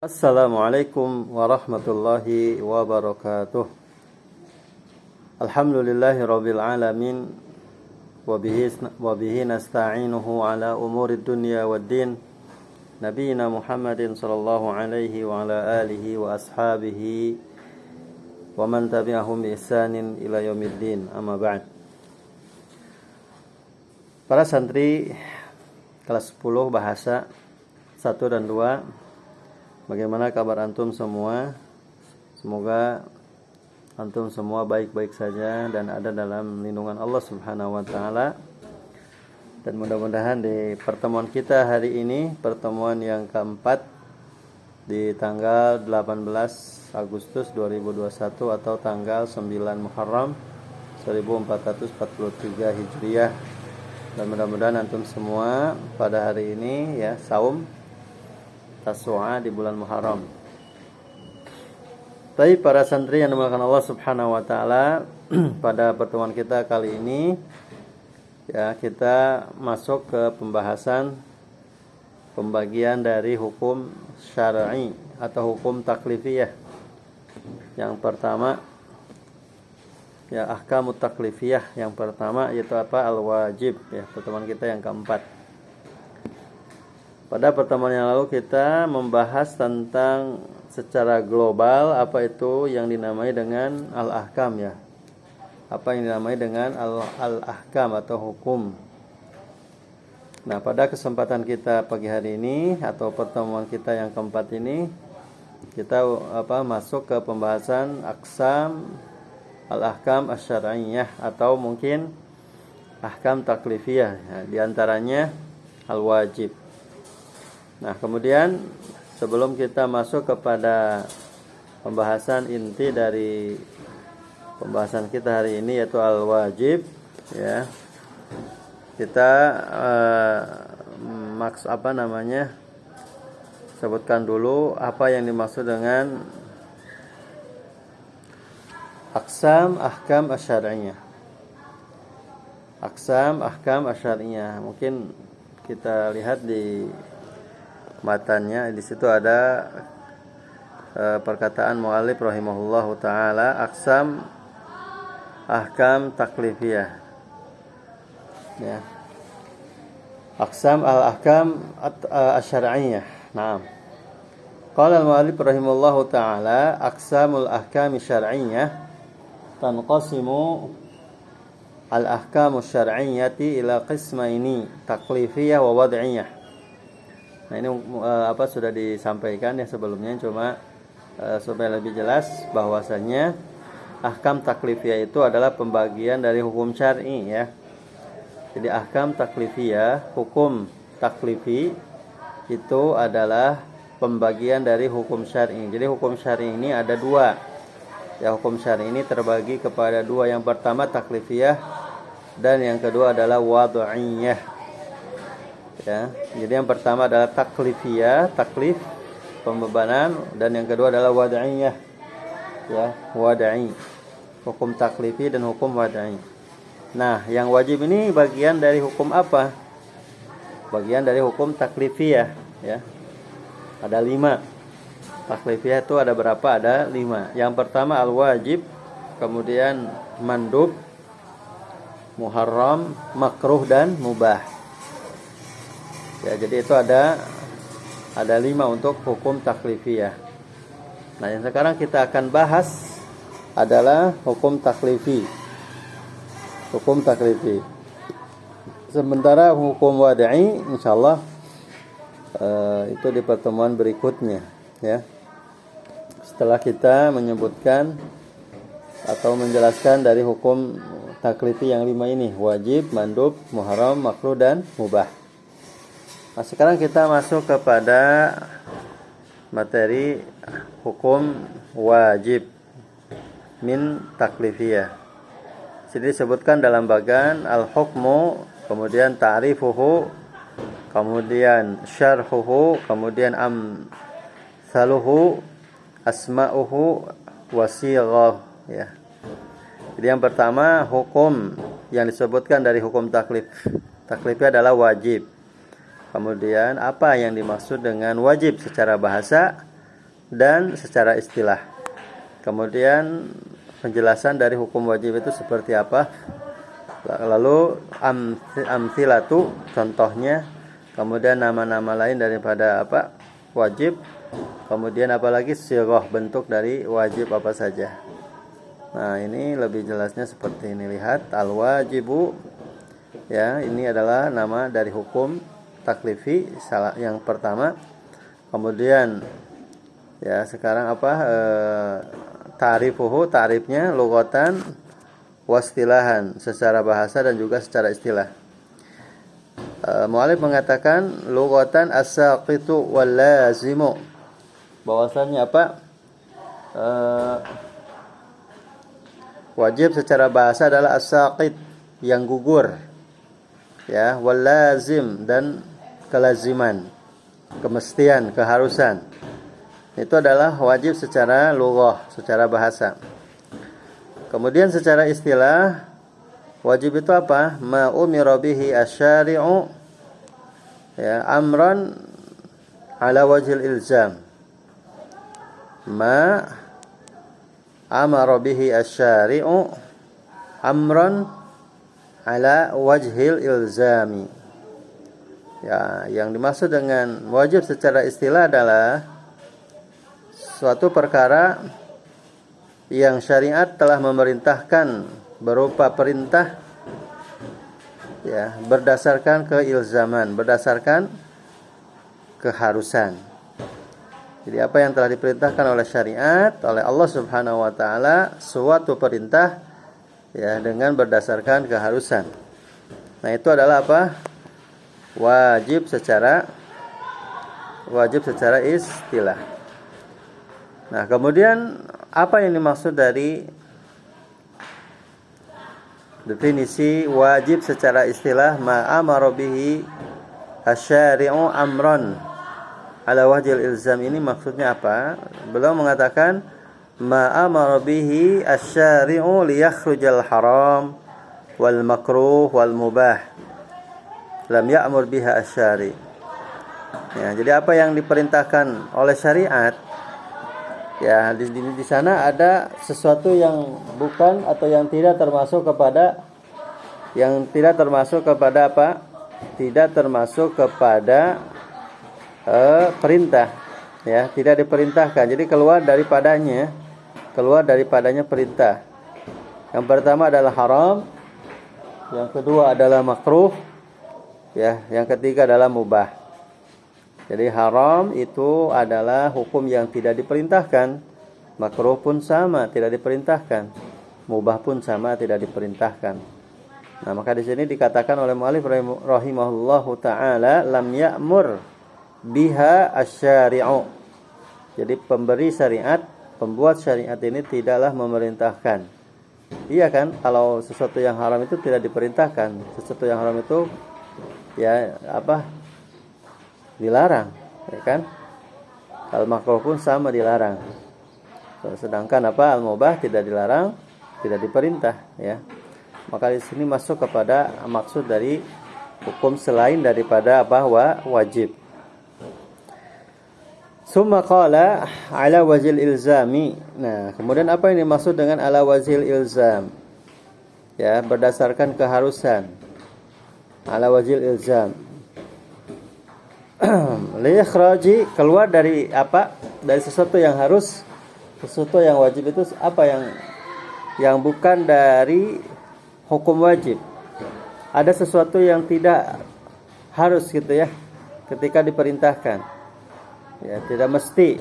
Assalamualaikum warahmatullahi wabarakatuh. Alhamdulillahi rabbil alamin wa bihi nasta'inuhu ala umurid dunya waddin. Nabiyyina Muhammadin sallallahu alaihi wa ala alihi wa ashabihi wa man tabi'ahum bi ihsanin ila yaumiddin. Amma ba'd. Para santri kelas 10 bahasa 1 dan 2, bagaimana kabar antum semua? Semoga antum semua baik-baik saja dan ada dalam lindungan Allah Subhanahu wa taala. Dan mudah-mudahan di pertemuan kita hari ini, pertemuan yang keempat di tanggal 18 Agustus 2021 atau tanggal 9 Muharram 1443 Hijriah. Dan mudah-mudahan antum semua pada hari ini ya saum Tasu'a di bulan Muharram. Baik para santri yang dimuliakan Allah Subhanahu wa taala, pada pertemuan kita kali ini ya kita masuk ke pembagian dari hukum syar'i atau hukum taklifiyah. Yang pertama ya ahkamut taklifiyah, yang pertama yaitu apa? Al-wajib ya, pertemuan kita yang keempat. Pada pertemuan yang lalu kita membahas tentang secara global apa itu yang dinamai dengan al-ahkam ya. Apa yang dinamai dengan al-ahkam atau hukum. Nah, pada kesempatan kita pagi hari ini atau pertemuan kita yang keempat ini, kita masuk ke pembahasan aqsam al-ahkam asy-syar'iyyah atau mungkin ahkam taklifiyah ya, di antaranya al-wajib. Nah, kemudian sebelum kita masuk kepada pembahasan inti dari pembahasan kita hari ini yaitu al-wajib ya. Kita sebutkan dulu apa yang dimaksud dengan aqsam ahkam asy-syar'iyyah. Aqsam ahkam asy-syar'iyyah. Mungkin kita lihat di matanya, di situ ada perkataan muallif rahimahullahu taala aqsam ahkam taklifiyah ya. Aqsam al-ahkam asy-syar'iyyah. Naam. Qala al-muallif rahimahullahu taala aqsamul ahkam asy-syar'iyyah tanqasimu al-ahkam asy-syar'iyyati ila qismaini taklifiyah wa wad'iyyah. Nah, ini sudah disampaikan ya sebelumnya, cuma supaya lebih jelas bahwasanya ahkam taklifiyah itu adalah pembagian dari hukum syar'i ya. Jadi ahkam taklifiyah, hukum taklifi itu adalah pembagian dari hukum syar'i. Jadi hukum syar'i ini ada dua. Ya, hukum syar'i ini terbagi kepada dua. Yang pertama taklifiyah dan yang kedua adalah wad'iyyah. Ya, jadi yang pertama adalah taklifiyah, taklif pembebanan, dan yang kedua adalah wad'iyah. Ya, wad'i. Hukum taklifi dan hukum wad'i. Nah, yang wajib ini bagian dari hukum apa? Bagian dari hukum taklifiyah, ya. Ada 5. Taklifiyah itu ada berapa? Ada 5. Yang pertama al-wajib, kemudian mandub, muharram, makruh dan mubah. Ya, jadi itu ada 5 untuk hukum taklifiyah. Nah, yang sekarang kita akan bahas adalah hukum taklifi. Hukum taklifi. Sementara hukum wad'i insyaallah itu di pertemuan berikutnya ya. Setelah kita menyebutkan atau menjelaskan dari hukum taklifi yang 5 ini, wajib, mandub, muharram, makruh dan mubah. Nah, sekarang kita masuk kepada materi hukum wajib min taklifiyah. Jadi disebutkan dalam bagan al-hukmu, kemudian ta'rifuhu, kemudian syarhuhu, kemudian amsaluhu, asma'uhu, wasighah ya. Jadi yang pertama hukum yang disebutkan dari hukum taklif. Taklifnya adalah wajib. Kemudian apa yang dimaksud dengan wajib secara bahasa? dan secara istilah. Kemudian penjelasan dari hukum wajib itu seperti apa. Lalu amthilatu, contohnya. Kemudian nama-nama lain daripada apa? Wajib. Kemudian apalagi sighah, bentuk dari wajib apa saja. Nah, ini lebih jelasnya seperti ini. Lihat, al-wajibu, ya, ini adalah nama dari hukum taklifi yang pertama. Kemudian ya, sekarang apa? Ta'rifuhu, ta'rifnya lughatan wastilahan, secara bahasa dan juga secara istilah. Mu'allif mengatakan lughatan as-saqitu wal lazimu, bahwasanya apa? Wajib secara bahasa adalah as-saqit, yang gugur, ya, wal lazim, dan kelaziman, kemestian, keharusan. Itu adalah wajib secara lughah, secara bahasa. Kemudian secara istilah, wajib itu apa? Ma umira bihi asy-syari'u, ya, amran ala wajhil ilzam. Ma amara bihi asy-syari'u amran ala wajhil ilzami. Ya, yang dimaksud dengan wajib secara istilah adalah suatu perkara yang syariat telah memerintahkan berupa perintah, ya, berdasarkan keilzaman, berdasarkan keharusan. Jadi apa yang telah diperintahkan oleh syariat, oleh Allah Subhanahu wa taala, suatu perintah, ya, dengan berdasarkan keharusan. Nah, itu adalah apa? Wajib secara istilah. Nah, kemudian apa yang dimaksud dari definisi wajib secara istilah? Ma amara bihi asy-syari'u amran ala wajhil ilzam, ini maksudnya apa? Beliau mengatakan ma amara bihi asy-syari'u liyakhrujal haram wal makruh wal mubah lam ya'mur biha asy-syari'. Ya, jadi apa yang diperintahkan oleh syariat, ya, di sana ada sesuatu yang bukan atau yang tidak termasuk kepada apa? Tidak termasuk kepada perintah, ya, tidak diperintahkan. Jadi keluar daripadanya perintah. Yang pertama adalah haram, yang kedua adalah makruh, ya, yang ketiga adalah mubah. Jadi haram itu adalah hukum yang tidak diperintahkan, makruh pun sama, tidak diperintahkan, mubah pun sama, tidak diperintahkan. Nah, maka di sini dikatakan oleh mu'allif rahimahullahu taala lam ya'mur biha asy-syari'u. Jadi pemberi syariat, pembuat syariat ini tidaklah memerintahkan. Iya kan? Kalau sesuatu yang haram itu tidak diperintahkan, sesuatu yang haram itu, ya, apa? Dilarang, ya kan? Al-makruh pun sama, dilarang. Sedangkan apa? Al-mubah tidak dilarang, tidak diperintah, ya. Maka di sini masuk kepada maksud dari hukum selain daripada apa? Wajib. Summa qala ala wajhil ilzami. Nah, kemudian apa yang dimaksud dengan ala wajhil ilzam? Ya, berdasarkan keharusan. Ala wajhil ilzam. Liyakhraji, keluar dari apa? Dari sesuatu yang harus, sesuatu yang wajib itu apa? Yang bukan dari hukum wajib. Ada sesuatu yang tidak harus gitu, ya, ketika diperintahkan, ya, tidak mesti,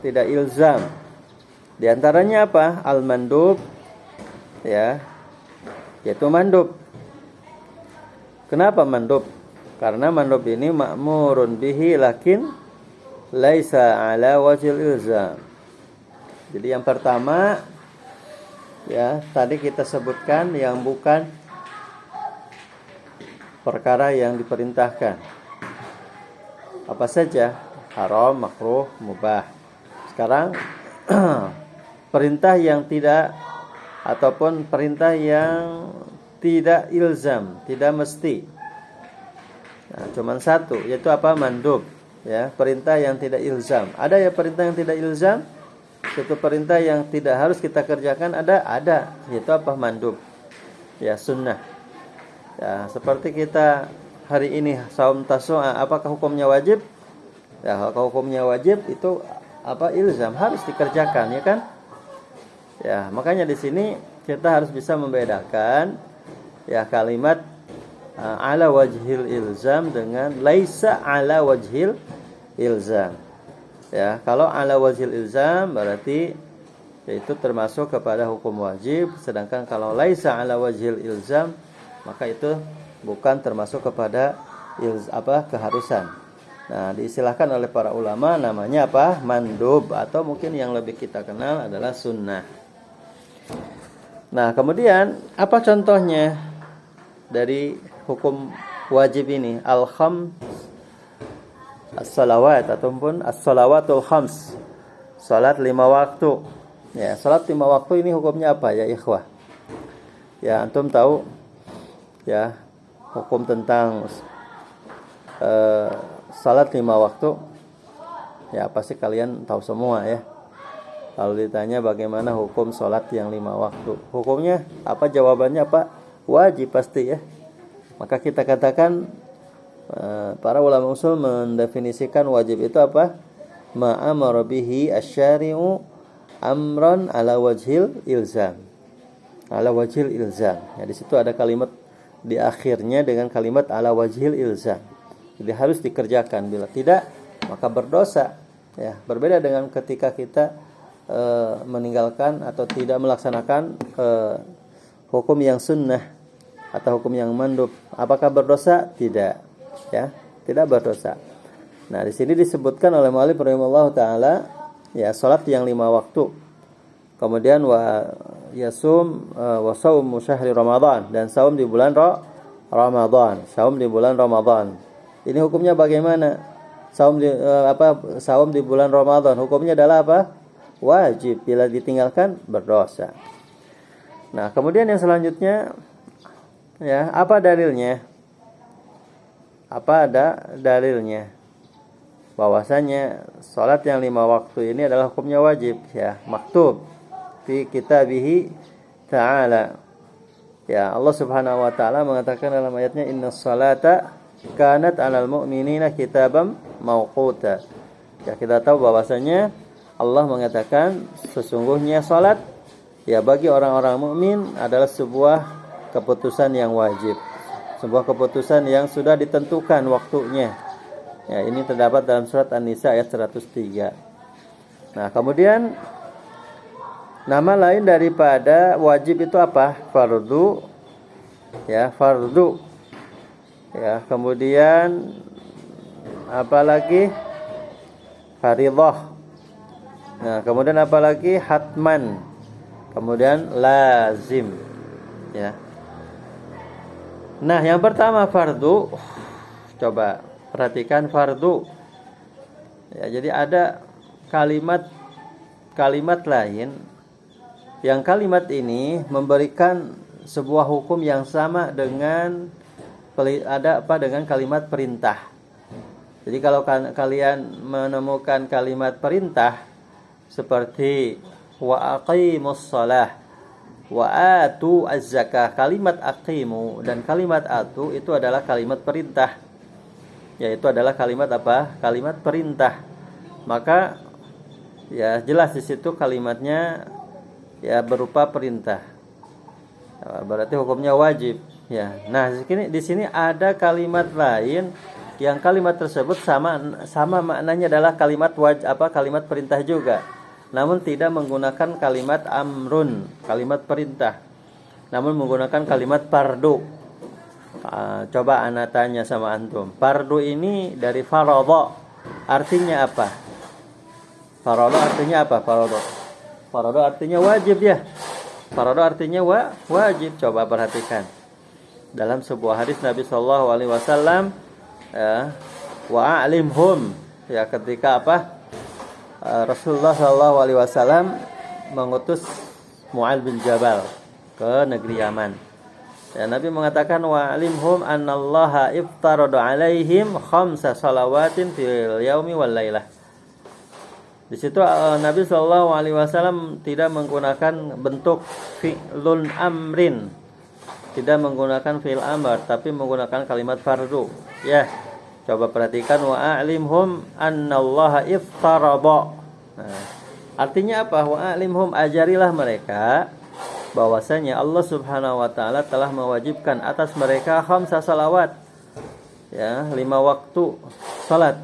tidak ilzam. Di antaranya apa? Al-mandub, ya, yaitu mandub. Kenapa mandub? Karena mandub ini ma'murun bihi lakin laisa ala wajhil ilzam. Jadi yang pertama, ya, tadi kita sebutkan yang bukan perkara yang diperintahkan. Apa saja? Haram, makruh, mubah. Sekarang perintah yang tidak, ataupun perintah yang tidak ilzam, tidak mesti. Nah, cuman satu, yaitu apa? Mandub. Ya, perintah yang tidak ilzam. Ada ya perintah yang tidak ilzam. Suatu perintah yang tidak harus kita kerjakan ada. Itu apa? Mandub. Ya, sunnah. Ya, seperti kita hari ini saum tasu'a, apakah hukumnya wajib? Ya, kalau hukumnya wajib itu apa? Ilzam, harus dikerjakan, ya kan? Ya, makanya di sini kita harus bisa membedakan ya kalimat ala wajhil ilzam dengan laisa ala wajhil ilzam. Ya, kalau ala wajhil ilzam berarti itu termasuk kepada hukum wajib, sedangkan kalau laisa ala wajhil ilzam maka itu bukan termasuk kepada keharusan. Nah, diistilahkan oleh para ulama namanya apa? Mandub, atau mungkin yang lebih kita kenal adalah sunnah. Nah, kemudian apa contohnya dari hukum wajib ini? Al-khams as-salawat ataupun as-salawatul khams. Salat 5 waktu. Ya, salat 5 waktu ini hukumnya apa ya, ikhwah? Ya, antum tahu ya hukum tentang salat 5 waktu. Ya, pasti kalian tahu semua ya. Kalau ditanya bagaimana hukum salat yang 5 waktu, hukumnya apa? Jawabannya apa? Wajib pasti ya. Maka kita katakan para ulama usul mendefinisikan wajib itu apa? Ma'amara bihi asy-syari'u amran ala wajhil ilzam. Ala wajhil ilzam. Ya, di situ ada kalimat di akhirnya dengan kalimat ala wajhil ilzam. Jadi harus dikerjakan, bila tidak maka berdosa. Ya, berbeda dengan ketika kita meninggalkan atau tidak melaksanakan hukum yang sunnah atau hukum yang mandub. Apakah berdosa? Tidak. Ya, tidak berdosa. Nah, di sini disebutkan oleh mu'allif rahimahullah taala ya salat yang 5 waktu. Kemudian wa yasum wa shaum syahri Ramadan, dan saum di bulan Ramadan. Saum di bulan Ramadan. Ini hukumnya bagaimana? Saum di bulan Ramadan hukumnya adalah apa? Wajib. Bila ditinggalkan berdosa. Nah, kemudian yang selanjutnya ya, apa dalilnya? Apa ada dalilnya bahwasanya salat yang 5 waktu ini adalah hukumnya wajib ya, maktub fi kitabihi ta'ala. Ya, Allah Subhanahu wa taala mengatakan dalam ayatnya, innas salata kanat 'alal mu'minina kitaban mauquta. Ya, kita tahu bahwasanya Allah mengatakan sesungguhnya salat ya bagi orang-orang mukmin adalah sebuah keputusan yang wajib, sebuah keputusan yang sudah ditentukan waktunya. Ya, ini terdapat dalam surat An-Nisa ayat 103. Nah, kemudian nama lain daripada wajib itu apa? Fardu. Ya, fardu. Ya, kemudian apa lagi? Fardhah. Nah, kemudian apa lagi? Hatman. Kemudian lazim. Ya. Nah, yang pertama fardu. Coba perhatikan fardu. Ya, jadi ada kalimat lain yang kalimat ini memberikan sebuah hukum yang sama dengan dengan kalimat perintah. Jadi kalau kalian menemukan kalimat perintah seperti wa aqimus shalah wa atu az-zakah, kalimat aqimu dan kalimat atu itu adalah kalimat perintah. Yaitu adalah kalimat apa? Kalimat perintah. Maka ya jelas di situ kalimatnya ya berupa perintah. Berarti hukumnya wajib ya. Nah, di sini ada kalimat lain yang kalimat tersebut sama maknanya adalah kalimat kalimat perintah juga. Namun tidak menggunakan kalimat amrun, kalimat perintah. Namun menggunakan kalimat fardu. Coba ana tanya sama antum. Fardu ini dari faradha. Artinya apa? Faradha artinya apa? Faradha artinya wajib ya. Faradha artinya wajib. Coba perhatikan. Dalam sebuah hadis Nabi sallallahu alaihi wasallam wa a'limhum ya, ketika apa? Rasulullah sallallahu alaihi wasallam mengutus Mu'adz bin Jabal ke negeri Yaman. Ya, Nabi mengatakan wa'limhum annallaha iftarada 'alaihim khamsa salawatin fil yaumi wal lailah. Di situ Nabi Shallallahu alaihi wasallam tidak menggunakan bentuk fi'lun amrin. Tidak menggunakan fi'il amr, tapi menggunakan kalimat fardu. Ya. Coba perhatikan wa'limhum annallaha iftarada. Nah, artinya apa? Wa'limhum, ajarilah mereka bahwasanya Allah Subhanahu wa taala telah mewajibkan atas mereka khamsa salawat, ya, 5 waktu salat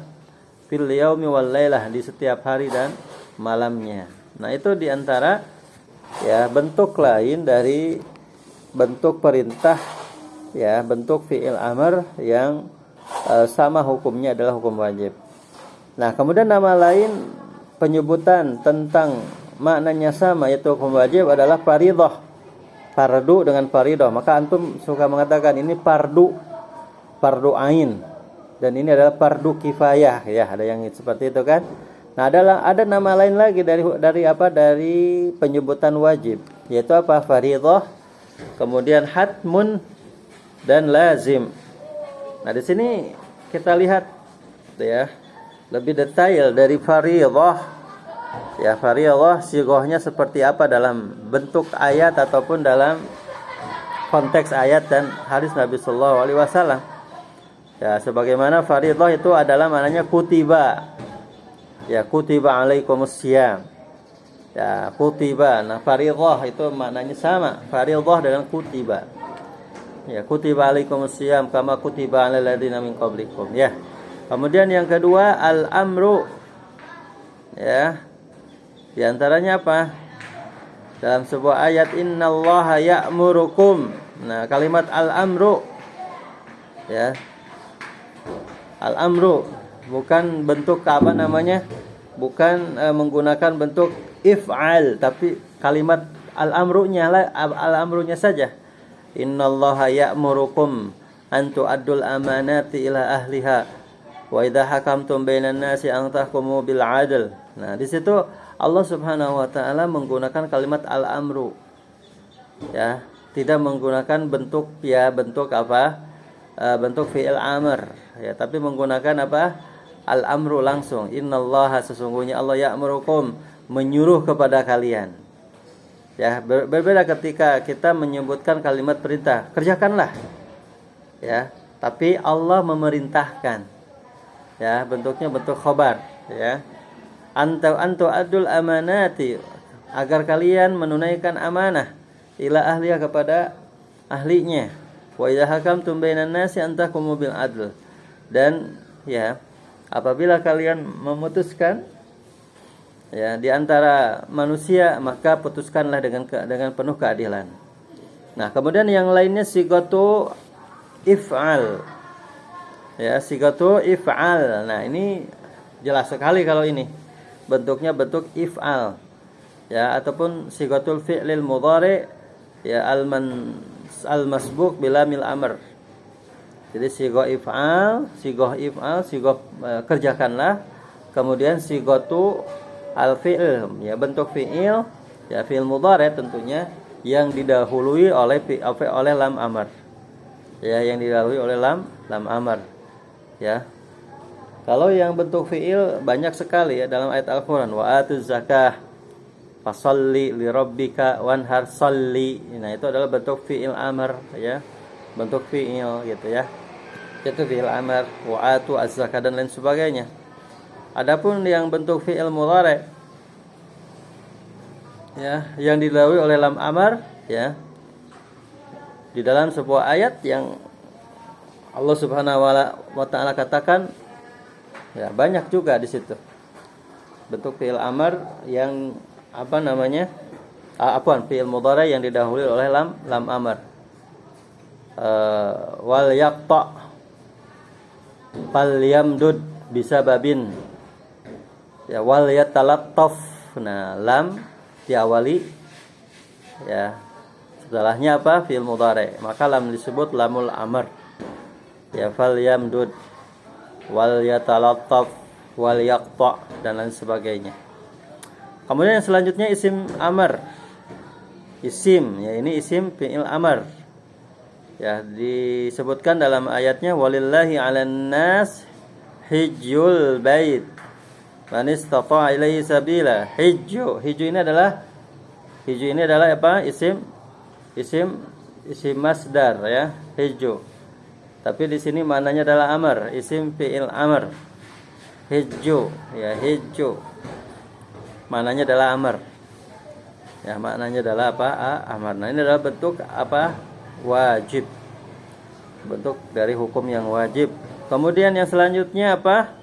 fil yaumi wal lailah, di setiap hari dan malamnya. Nah, itu diantara ya bentuk lain dari bentuk perintah, ya, bentuk fi'il amr yang sama hukumnya adalah hukum wajib. Nah, kemudian nama lain penyebutan tentang maknanya sama yaitu hukum wajib adalah fardhu. Fardu dengan fardhu. Maka antum suka mengatakan ini fardu ain, dan ini adalah fardu kifayah, ya, ada yang seperti itu kan. Nah, ada nama lain lagi dari penyebutan wajib, yaitu apa? Fardhu, kemudian hatmun dan lazim. Nah, di sini kita lihat ya lebih detail dari fardhu. Ya, fardhu sighahnya seperti apa dalam bentuk ayat ataupun dalam konteks ayat dan hadis Nabi sallallahu alaihi wasallam. Ya, sebagaimana fardhu itu adalah maknanya kutiba. Ya, kutiba alaikumus syiyam. Ya, kutiba. Nah, fardhu itu maknanya sama, fardhu dengan kutiba. Ya, kutiba alaikumus syiyam kama kutiba alal ladzina min qablikum. Ya. Kemudian yang kedua al-amru. Ya. Di antaranya apa? Dalam sebuah ayat innallaha ya'murukum. Nah, kalimat al-amru, ya. Al-amru bukan bentuk apa namanya? Bukan menggunakan bentuk if'al, tapi kalimat al-amrunya saja. Innallaha ya'murukum an tu'addul amanati ila ahliha wa idza hakamtum bainan nasi an tahkumu bil 'adl. Nah, di situ Allah Subhanahu wa taala menggunakan kalimat al-amru. Ya, tidak menggunakan bentuk apa? Bentuk fi'il amr, ya, tapi menggunakan apa? Al-amru langsung. Innallaha, sesungguhnya Allah, ya'murukum, menyuruh kepada kalian. Ya, berbeda ketika kita menyebutkan kalimat perintah, kerjakanlah. Ya, tapi Allah memerintahkan. Ya, bentuknya bentuk khabar, ya. Antu adul amanati, agar kalian menunaikan amanah ila ahliya, kepada ahlinya. Wa idza hakamtum bainan nasi an tahkumu bil adl, dan ya apabila kalian memutuskan ya di antara manusia, maka putuskanlah dengan penuh keadilan. Nah, kemudian yang lainnya sigatu if'al. Ya, sigatu if'al. Nah, ini jelas sekali kalau ini bentuknya bentuk if'al, ya, ataupun sigatul fi'lil mudhari, ya, al-masbuq bila mil amr. Jadi sigah if'al, kerjakanlah. Kemudian sigatu al-fi'l, ya, bentuk fi'il, ya, fi'il mudhari tentunya yang didahului oleh lam amr. Ya, yang didahului oleh lam amr. Ya. Kalau yang bentuk fi'il banyak sekali ya dalam ayat Al-Qur'an. Wa atuz zakah fasalli li rabbika wanhar salli. Nah, itu adalah bentuk fi'il amr, ya. Bentuk fi'il gitu ya. Itu fi'il amr, wa atu az-zakah dan lain sebagainya. Adapun yang bentuk fi'il mudhari, ya, yang didahului oleh lam amr, ya. Di dalam sebuah ayat yang Allah Subhanahu wa taala katakan, ya, banyak juga di situ bentuk fi'il amr yang apa namanya? Fi'il mudhari yang didahului oleh lam amr. Wal yaqta fal yamdud bisababin. Ya, wal yatalattaf. Nah, lam diawali, ya. Setelahnya apa? Fi'il mudhari. Maka lam disebut lamul amr. Ya, fal yamdud, wal yatalattaf, wal yaqta dan lain sebagainya. Kemudian yang selanjutnya isim amr. Isim, ya, ini isim fi'il amr. Ya, disebutkan dalam ayatnya walillahi 'alan nas hijjul bait man istata'a ilaihi sabila. Hijju ini adalah apa? Isim masdar ya, hijju. Tapi di sini maknanya adalah amr, isim fi'il amr. Hijju ya, hijju. Maknanya adalah amr. Ya, maknanya adalah apa? Amr. Nah, ini adalah bentuk apa? Wajib. Bentuk dari hukum yang wajib. Kemudian yang selanjutnya apa?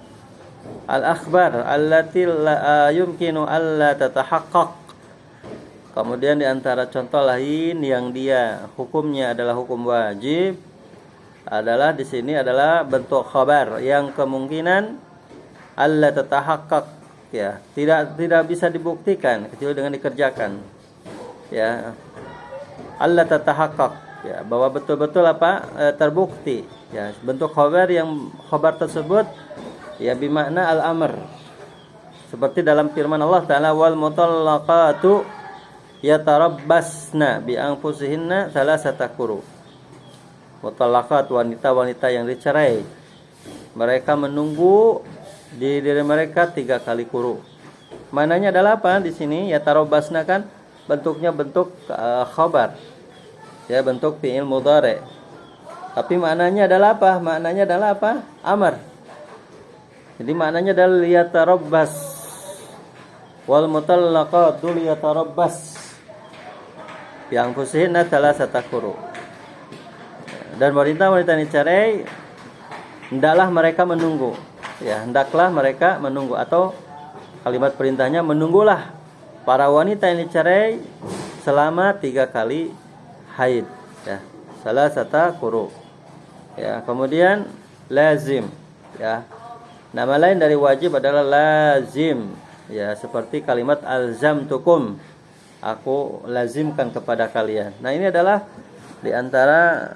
Al-akhbar allati la yumkinu alla tatahaqqaq. Kemudian di antara contoh lain yang dia hukumnya adalah hukum wajib adalah di sini adalah bentuk khabar yang kemungkinan alla tatahaqqaq ya, tidak bisa dibuktikan kecuali dengan dikerjakan. Ya. Alla tatahaqqaq ya, bahwa betul-betul apa? Terbukti. Ya, bentuk khabar yang khabar tersebut ya bimakna al-amr. Seperti dalam firman Allah Ta'ala wal mutallaqatu yatarabbasna bi anfusihinna thalathata quru. Mutallaqat, wanita-wanita yang dicerai, mereka menunggu di diri mereka 3 kali quru. Maknanya adalah apa di sini? Yatarabbasna kan bentuknya bentuk khabar. Ya, bentuk fi'il mudhari. Tapi maknanya adalah apa? Maknanya adalah apa? Amr. Jadi maknanya adalah liyatarabbas. Wal mutallaqatu liyatarabbas bi anfusihinna thalathata quru. Dan wanita-wanita yang dicerai hendaklah mereka menunggu. Ya, hendaklah mereka menunggu, atau kalimat perintahnya menunggulah para wanita yang dicerai selama 3 kali haid ya, salasata quru. Ya, kemudian lazim ya. Nama lain dari wajib adalah lazim ya, seperti kalimat alzamtukum, aku lazimkan kepada kalian. Nah, ini adalah di antara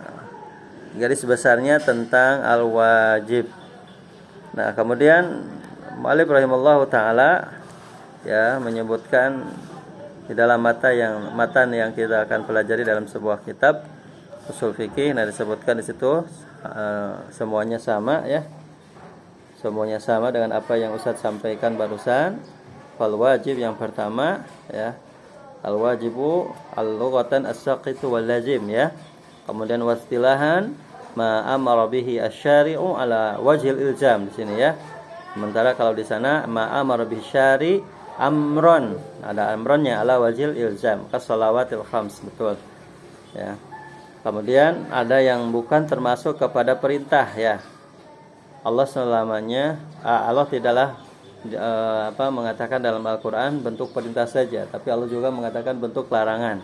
garis besarnya tentang al-wajib. Nah, kemudian mu'allif rahimallahu taala ya menyebutkan di dalam matan yang kita akan pelajari dalam sebuah kitab usul fikih. Nah, disebutkan di situ semuanya sama ya. Semuanya sama dengan apa yang Ustaz sampaikan barusan. Fal wajib yang pertama ya. Al wajibu al-lughatan as-saqitu wal lazim ya. Kemudian wastilahan ma amara bihi asy-syari'u ala wajhil ilzam di sini ya. Sementara kalau di sana ma amara bihi syari' amron, ada amronnya ala wajil ilzam kas salawatil khams, betul ya. Kemudian ada yang bukan termasuk kepada perintah ya. Allah selamanya Allah tidaklah mengatakan dalam Al-Qur'an bentuk perintah saja, tapi Allah juga mengatakan bentuk larangan.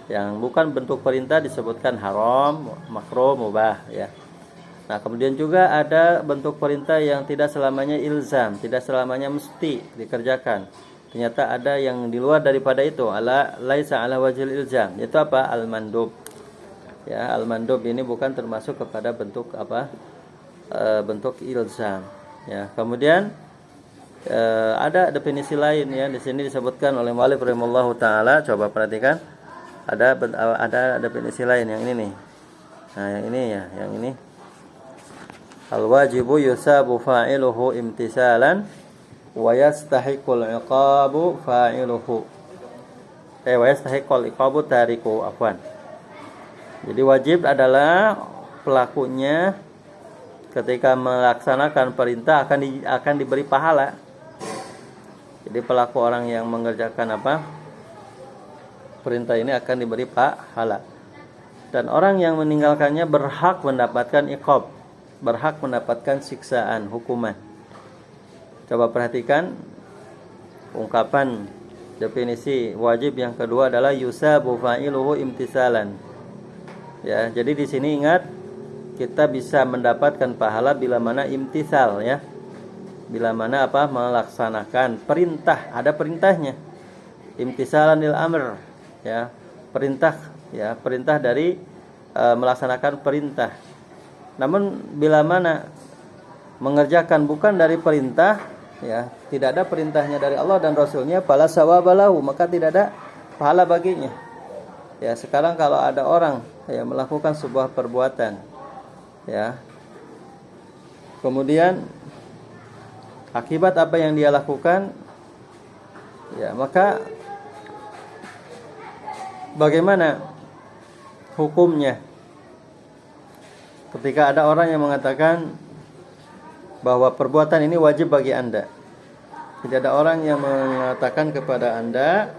Yang bukan bentuk perintah disebutkan haram, makruh, mubah ya. Nah, kemudian juga ada bentuk perintah yang tidak selamanya ilzam, tidak selamanya mesti dikerjakan. Ternyata ada yang di luar daripada itu, laisa ala wajhil ilzam. Itu apa? Al-mandub. Ya, al-mandub ini bukan termasuk kepada bentuk apa? Bentuk ilzam. Ya, kemudian ada definisi lain ya, di sini disebutkan oleh mu'allif rahimallahu taala, coba perhatikan. Ada definisi lain yang ini nih. Nah, yang ini ya, yang ini. Al-wajibu yusabu fa'iluhu imtisalan wa yastahiqul 'iqabu fa'iluhu. Wa yastahiqul 'iqabu tariku, afwan. Jadi wajib adalah pelakunya ketika melaksanakan perintah akan diberi pahala. Jadi pelaku orang yang mengerjakan apa? Perintah ini akan diberi pahala. Dan orang yang meninggalkannya berhak mendapatkan iqab, berhak mendapatkan siksaan, hukuman. Coba perhatikan ungkapan definisi wajib yang kedua adalah yusabu fa'iluhu imtisalan. Ya, jadi di sini ingat, kita bisa mendapatkan pahala bila mana imtisal ya. Bila mana apa? Melaksanakan perintah, ada perintahnya. Imtisalan lil amr ya, perintah ya, perintah dari melaksanakan perintah. Namun bila mana mengerjakan bukan dari perintah ya, tidak ada perintahnya dari Allah dan Rasulnya, fala sawabalahu, maka tidak ada pahala baginya. Ya, sekarang kalau ada orang ya, melakukan sebuah perbuatan, ya. Kemudian akibat apa yang dia lakukan, ya, maka bagaimana hukumnya ketika ada orang yang mengatakan bahwa perbuatan ini wajib bagi Anda. Tidak ada orang yang mengatakan kepada Anda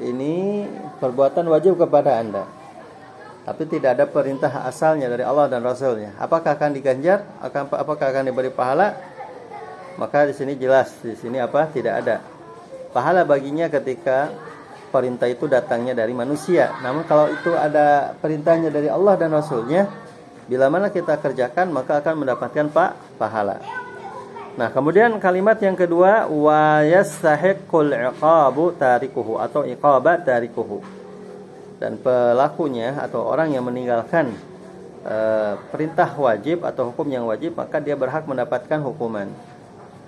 ini perbuatan wajib kepada Anda, tapi tidak ada perintah asalnya dari Allah dan Rasulnya. Apakah akan diganjar? Apakah akan diberi pahala? Maka di sini jelas, di sini apa? Tidak ada pahala baginya ketika perintah itu datangnya dari manusia. Namun kalau itu ada perintahnya dari Allah dan Rasulnya, bila mana kita kerjakan maka akan mendapatkan pahala. Nah, kemudian kalimat yang kedua, wa yastahiqqul iqabu tarikuhu atau iqaba tarikuhu. Dan pelakunya atau orang yang meninggalkan perintah wajib atau hukum yang wajib, maka dia berhak mendapatkan hukuman.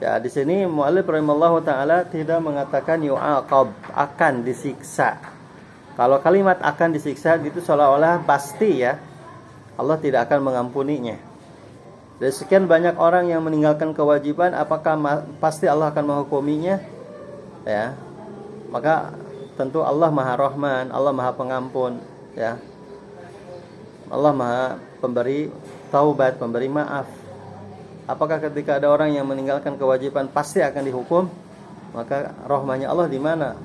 Ya, di sini mu'allif rahimallahu taala tidak mengatakan yu'aqab, akan disiksa. Kalau kalimat akan disiksa itu seolah-olah pasti, ya, Allah tidak akan mengampuninya. Dari sekian banyak orang yang meninggalkan kewajiban, apakah pasti Allah akan menghukuminya? Ya, maka tentu Allah Maha Rahman, Allah Maha Pengampun, ya. Allah Maha Pemberi taubat, pemberi maaf. Apakah ketika ada orang yang meninggalkan kewajiban pasti akan dihukum? Maka rahmanya Allah di mana?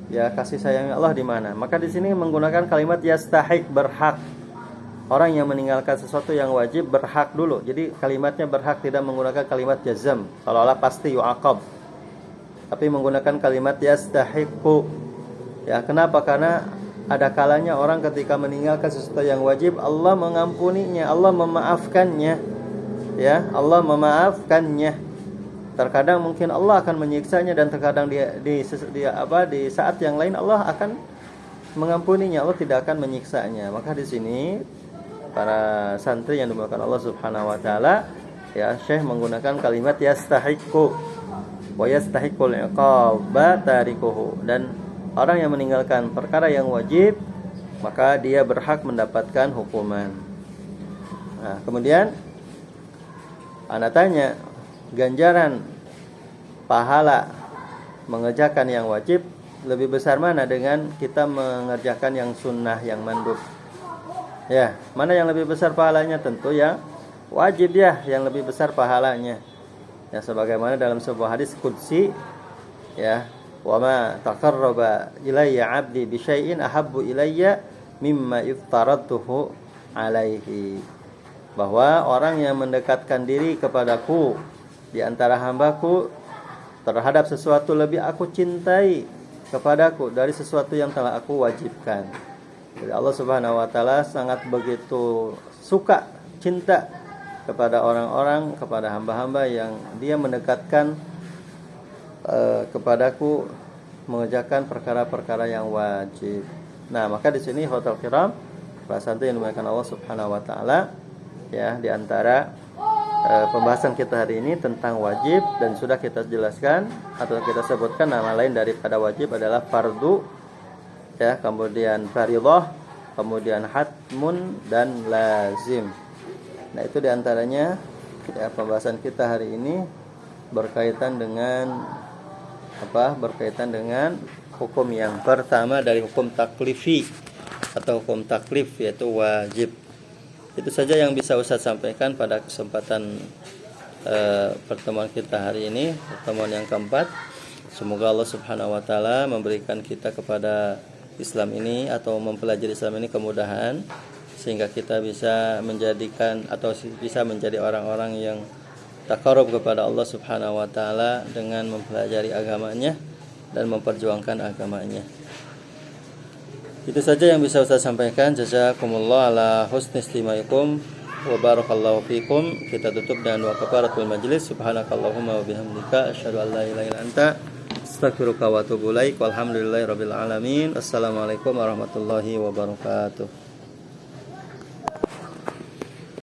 Ya, kasih sayangnya Allah di mana? Maka di sini menggunakan kalimat yastahiq, berhak. Orang yang meninggalkan sesuatu yang wajib berhak dulu. Jadi kalimatnya berhak, tidak menggunakan kalimat jazam seolah-olah pasti yu'aqab, tapi menggunakan kalimat yastahiqu. Ya, kenapa? Karena ada kalanya orang ketika meninggalkan sesuatu yang wajib, Allah mengampuninya, Allah memaafkannya. Ya, Allah memaafkannya. Terkadang mungkin Allah akan menyiksanya, dan terkadang di saat yang lain Allah akan mengampuninya, Allah tidak akan menyiksanya. Maka di sini para santri yang dimuliakan Allah Subhanahu wa taala, ya, Syekh menggunakan kalimat yastahiqqu wa yastahiqqul iqaba tarikuhu. Dan orang yang meninggalkan perkara yang wajib, maka dia berhak mendapatkan hukuman. Nah, kemudian Anda tanya, ganjaran pahala mengerjakan yang wajib lebih besar mana dengan kita mengerjakan yang sunnah, yang mandub? Ya, mana yang lebih besar pahalanya? Tentu yang wajib, ya, yang lebih besar pahalanya. Ya, sebagaimana dalam sebuah hadis qudsi, ya, wa ma taqarraba ilayya 'abdi bi syai'in ahabbu ilayya mimma iftaradtuhu alaihi. Bahwa orang yang mendekatkan diri kepadaku di antara hambaku terhadap sesuatu lebih aku cintai kepadaku dari sesuatu yang telah aku wajibkan. Jadi Allah Subhanahu wa taala sangat begitu suka, cinta kepada orang-orang, kepada hamba-hamba yang dia mendekatkan kepadaku mengerjakan perkara-perkara yang wajib. Nah, maka di sini hotel kiram, para santri yang dimuliakan Allah Subhanahu wa taala, ya, di antara pembahasan kita hari ini tentang wajib, dan sudah kita jelaskan atau kita sebutkan nama lain daripada wajib adalah fardu, ya, kemudian fardhah, kemudian hatmun dan lazim. Nah, itu diantaranya, ya, pembahasan kita hari ini berkaitan dengan apa? Berkaitan dengan hukum yang pertama dari hukum taklifi atau hukum taklif, yaitu wajib. Itu saja yang bisa Ustaz sampaikan pada kesempatan pertemuan kita hari ini, pertemuan yang keempat. Semoga Allah Subhanahu wa taala memberikan kita kepada Islam ini atau mempelajari Islam ini kemudahan, sehingga kita bisa menjadikan atau bisa menjadi orang-orang yang taqarrub kepada Allah Subhanahu wa taala dengan mempelajari agamanya dan memperjuangkan agamanya. Itu saja yang bisa Ustaz sampaikan. Jazakumullah ala husni istimaikum wa barakallahu fikum. Kita tutup dengan doa kafaratul majlis. Subhanakallahumma wa bihamdika asyhadu an la ilaha illa anta astaghfiruka wa atubu ilaik. Walhamdulillahirabbil alamin. Assalamualaikum warahmatullahi wabarakatuh.